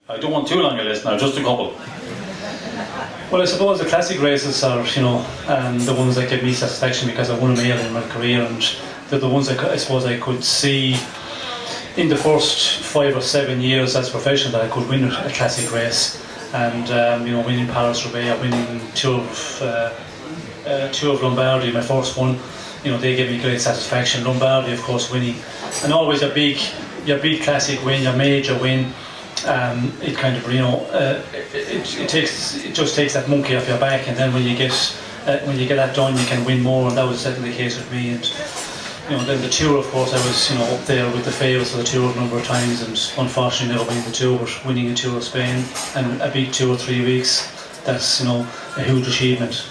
I don't want too long a list now, just a couple. Well, I suppose the classic races are, the ones that give me satisfaction because I won a medal in my career, and they're the ones I suppose I could see in the first 5 or 7 years as a professional that I could win a classic race. And winning Paris-Roubaix, winning Tour of Lombardy, my first one, they gave me great satisfaction. Lombardy, of course, winning, and always your big classic win, your major win. It kind of, it just takes that monkey off your back, and then when you get that done, you can win more, and that was certainly the case with me. And then the Tour, of course, I was up there with the favourites for the Tour a number of times, and unfortunately never winning the Tour, but winning a Tour of Spain and a big Tour 3 weeks, that's a huge achievement.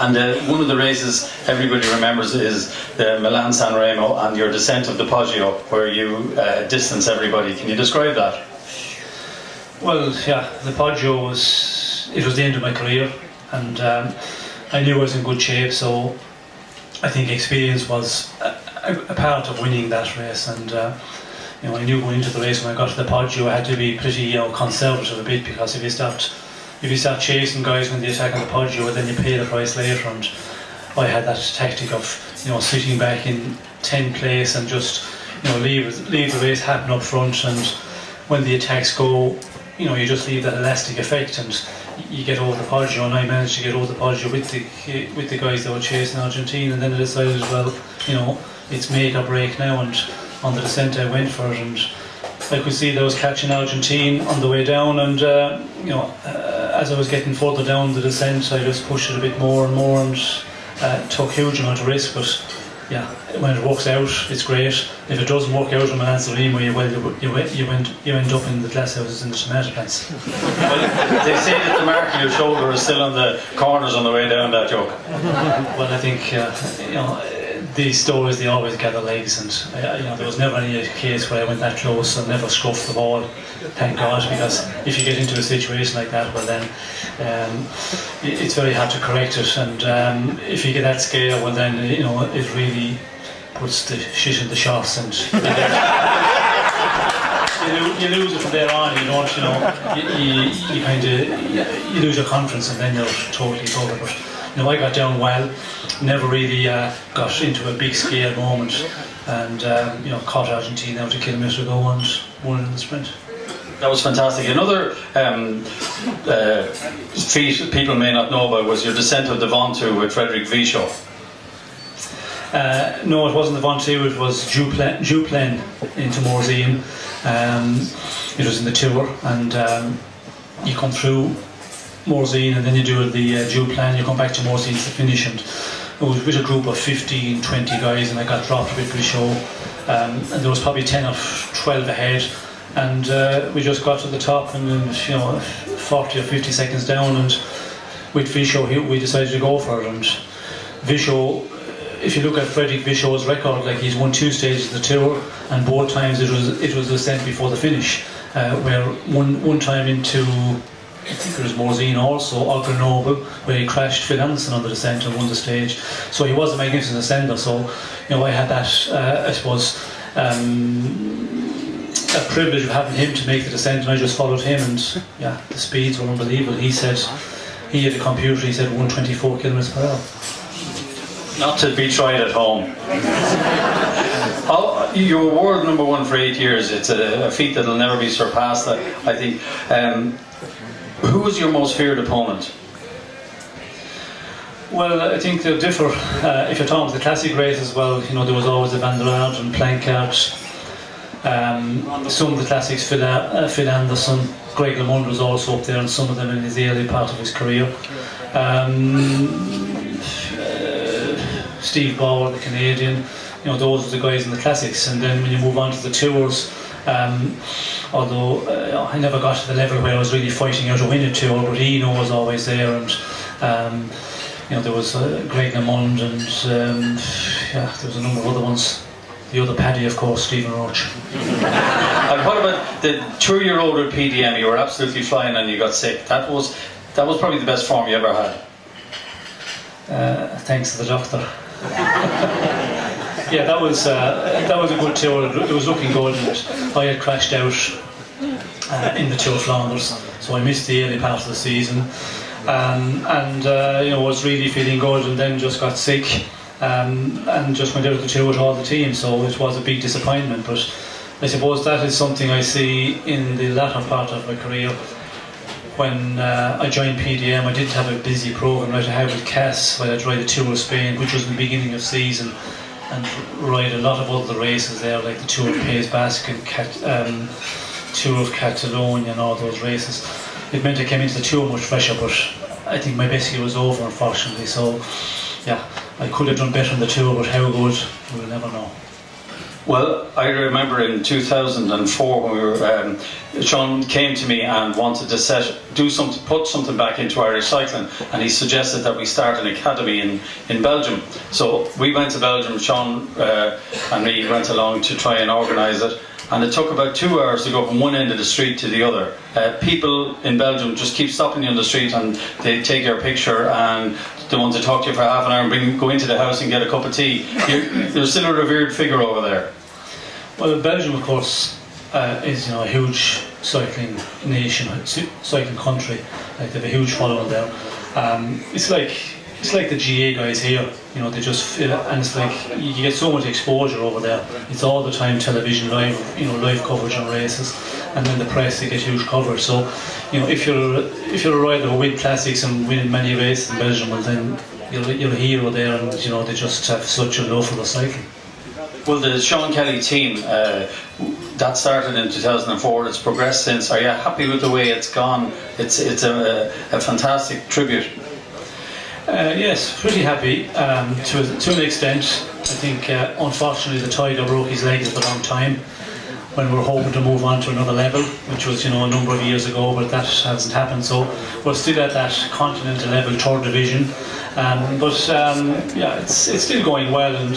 And one of the races everybody remembers is the Milan-San Remo and your descent of the Poggio, where you distance everybody. Can you describe that? Well, yeah, the Poggio was the end of my career, and I knew I was in good shape, so I think experience was a part of winning that race. And I knew going into the race, when I got to the Poggio, I had to be pretty conservative a bit, because if you start chasing guys when they attack on the Poggio, then you pay the price later. And I had that tactic of sitting back in 10th place and just leave the race happen up front, and when the attacks go, you just leave that elastic effect and you get over the Poggio. And I managed to get over the Poggio with the guys that were chasing Argentina, and then I decided, well, it's make or break now, and on the descent I went for it, and I could see that I was catching Argentine on the way down, and as I was getting further down the descent, I just pushed it a bit more and more, and took a huge amount of risk. But yeah, when it works out, it's great. If it doesn't work out in Milan-San Remo, you end up in the glass houses in the tomato plants. Well, they say that the mark on your shoulder is still on the corners on the way down that joke. Well, I think these stories, they always gather legs, and there was never any case where I went that close and never scuffed the ball, thank God, because if you get into a situation like that, well then it's very hard to correct it, and if you get that scare, well then it really puts the shit in the shots, and you lose it from there on. You don't, you lose your confidence, and then you're totally covered. But I got down well, never really got into a big scale moment, and caught Argentina out a kilometre ago and won it in the sprint. That was fantastic. Another feat people may not know about was your descent of the Ventoux with Frédéric Vichot. No, it wasn't the Ventoux, it was Juplain into Morzine. It was in the Tour, and you come through Morzine, and then you do the Juplain, you come back to Morzine to finish, and it was with a group of 15, 20 guys, and I got dropped with Vichot, and there was probably 10 or 12 ahead, and we just got to the top, and then 40 or 50 seconds down, and with Vichot we decided to go for it. And Vichot, if you look at Frédéric Vichot's record, like, he's won 2 stages of the Tour, and both times it was the descent before the finish, where one time into, I think it was Morzine also, or Grenoble, where he crashed Phil Anderson on the descent and won the stage. So he was a magnificent descender. So I had that, I suppose, a privilege of having him to make the descent, and I just followed him, and yeah, the speeds were unbelievable. He said, he had a computer, he said 124 kilometres per hour. Not to be tried at home. You were world #1 for 8 years. It's a feat that'll never be surpassed, I think. Who was your most feared opponent? Well, I think they'll differ. If you're talking about the classic races, well, there was always the Van der Aert and Planckaert. Some of the classics, Phil Anderson, Greg LeMond was also up there, and some of them in his early part of his career. Steve Bauer, the Canadian, those were the guys in the classics. And then when you move on to the tours, although I never got to the level where I was really fighting out to win a tour, but Eno was always there, and there was Greg LeMond, and there was a number of other ones. The other Paddy, of course, Stephen Roach. And what about the tour you rode with PDM? You were absolutely flying and you got sick. That was probably the best form you ever had. Thanks to the doctor. Yeah, that was a good tour. It was looking good, and I had crashed out in the Tour of Flanders, so I missed the early part of the season, and was really feeling good, and then just got sick, and just went out of the tour with all the team, so it was a big disappointment. But I suppose that is something I see in the latter part of my career. When I joined PDM, I didn't have a busy programme right ahead with Cass, where I'd ride the Tour of Spain, which was in the beginning of season, and ride a lot of other races there, like the Tour of Pays Basque and Tour of Catalonia and all those races. It meant I came into the Tour much fresher, but I think my best year was over, unfortunately. So, yeah, I could have done better in the Tour, but how good, we'll never know. Well, I remember in 2004 when we were, Sean came to me and wanted to put something back into Irish cycling, and he suggested that we start an academy in Belgium. So we went to Belgium, Sean and me went along to try and organise it, and it took about 2 hours to go from one end of the street to the other. People in Belgium just keep stopping you on the street and they take your picture, and they want to talk to you for half an hour and go into the house and get a cup of tea. You're still a revered figure over there. Well, Belgium, of course, is a huge cycling nation, cycling country. Like, they have a huge following there. It's like the GA guys here. They just feel, and it's like you get so much exposure over there. It's all the time television, live coverage on races, and then the press, they get huge coverage. So, if you're a rider who win classics and win many races in Belgium, well, then you're a hero there, and they just have such a love for the cycling. Well, the Sean Kelly team, that started in 2004, it's progressed since. Are you happy with the way it's gone? It's a fantastic tribute. Yes, pretty happy to an extent. I think unfortunately the Tiger broke his leg at the wrong time when we were hoping to move on to another level, which was a number of years ago, but that hasn't happened. So we're still at that continental level, third division. It's still going well, and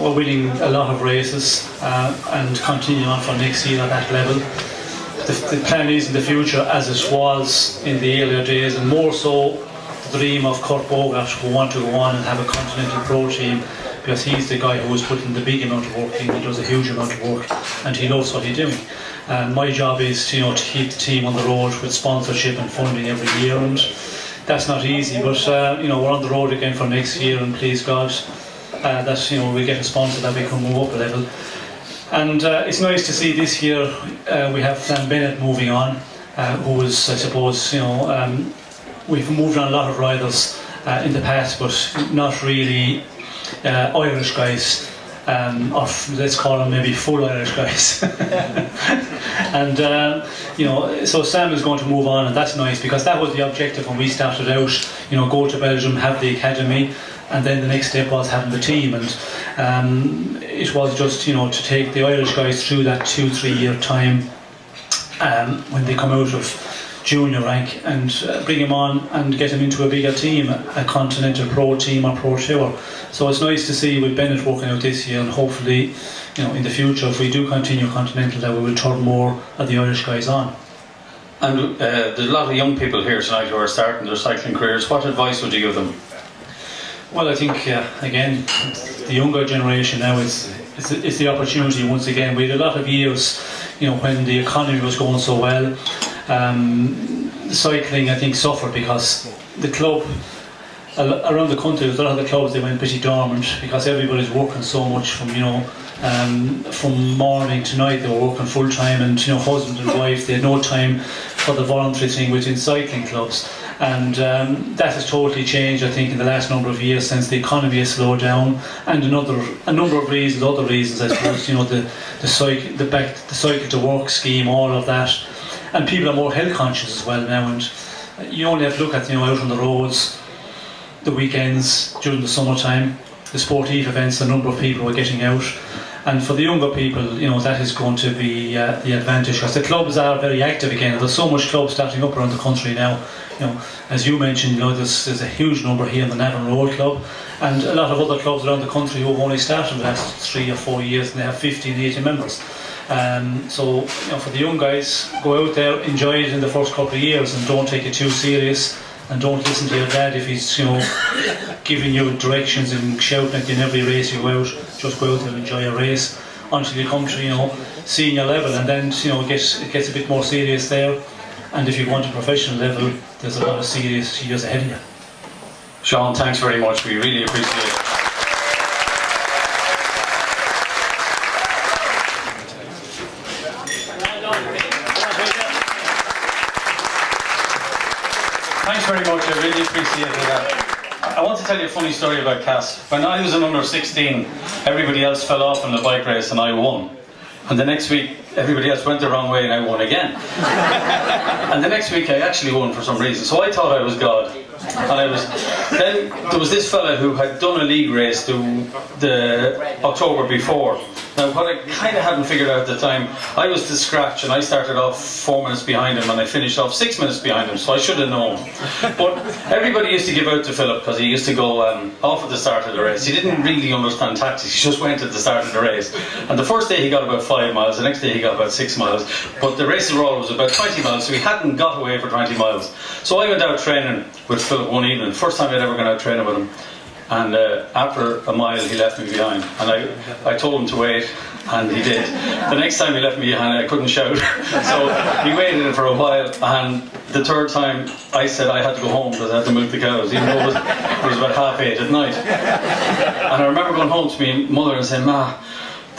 we're winning a lot of races and continuing on for next year at that level. The plan is in the future, as it was in the earlier days, and more so the dream of Kurt Bogart, who want to go on and have a Continental Pro team, because he's the guy who is putting the big amount of work in. He does a huge amount of work, and he loves what he's doing. My job is to keep the team on the road with sponsorship and funding every year, and that's not easy. But we're on the road again for next year, and please God that we get a sponsor that we can move up a level. And it's nice to see this year we have Sam Bennett moving on, who is, I suppose, we've moved on a lot of riders in the past, but not really Irish guys, or let's call them maybe full Irish guys. And so Sam is going to move on, and that's nice, because that was the objective when we started out. Go to Belgium, have the academy, and then the next step was having the team, and it was just to take the Irish guys through that 2-3 year time when they come out of junior rank, and bring him on and get him into a bigger team, a Continental Pro team or Pro Tour. So it's nice to see with Bennett working out this year, and hopefully in the future, if we do continue Continental, that we will turn more of the Irish guys on. And there's a lot of young people here tonight who are starting their cycling careers. What advice would you give them? Well, I think again, the younger generation now is the opportunity once again. We had a lot of years when the economy was going so well. Cycling, I think, suffered because the club around the country, there's a lot of the clubs, they went pretty dormant because everybody's working so much from morning to night. They were working full time, and husband and wife, they had no time for the voluntary thing within cycling clubs. And that has totally changed, I think, in the last number of years, since the economy has slowed down, and a number of reasons, other reasons, I suppose, the cycle to work scheme, all of that. And people are more health conscious as well now, and you only have to look at out on the roads, the weekends during the summertime, the sportive events, the number of people who are getting out. And for the younger people, that is going to be the advantage, because the clubs are very active again. There's so much clubs starting up around the country now. As you mentioned, there's a huge number here in the Navan Road Club, and a lot of other clubs around the country who have only started in the last 3 or 4 years, and they have 15, 80 members. So for the young guys, go out there, enjoy it in the first couple of years, and don't take it too serious, and don't listen to your dad if he's giving you directions and shouting at you in every race you go out. Just go out there and enjoy a race. until you come to, you know, senior level, and then, you know, it gets a bit more serious there. And if you want a professional level, there's a lot of serious years ahead of you. Sean, thanks very much. We really appreciate it. Thanks very much. I really appreciate that. I want to tell you a funny story about Cass. When I was an under 16, everybody else fell off in the bike race and I won. And the next week, everybody else went the wrong way and I won again. And the next week, I actually won for some reason. So I thought I was God. And then there was this fella who had done a league race the October before. Now, what I kind of hadn't figured out at the time, I was the scratch and I started off 4 minutes behind him and I finished off 6 minutes behind him, so I should have known. But everybody used to give out to Philip because he used to go off at the start of the race. He didn't really understand tactics, he just went at the start of the race. And the first day he got about 5 miles, the next day he got about 6 miles. But the race overall was about 20 miles, so he hadn't got away for 20 miles. So I went out training with Philip one evening, first time I'd ever gone out training with him. And after a mile he left me behind, and I told him to wait, and he did. The next time he left me behind, I couldn't shout, so he waited for a while, and the third time I said I had to go home because I had to milk the cows, even though it was about 8:30 at night. And I remember going home to my mother and saying, "Ma,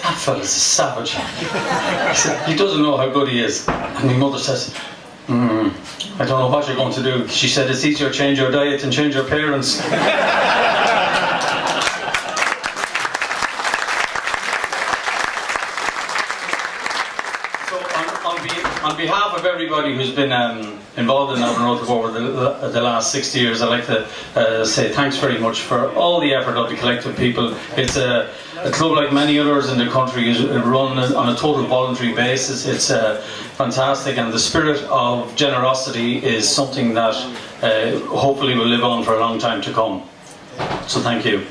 that fella's a savage. He said, he doesn't know how good he is." And my mother says, "I don't know what you're going to do." She said, "It's easier to change your diet than change your parents." On behalf of everybody who's been involved in Navan Road over the last 60 years, I'd like to say thanks very much for all the effort of the collective people. It's a club like many others in the country is run on a total voluntary basis. It's fantastic, and the spirit of generosity is something that hopefully will live on for a long time to come. So thank you.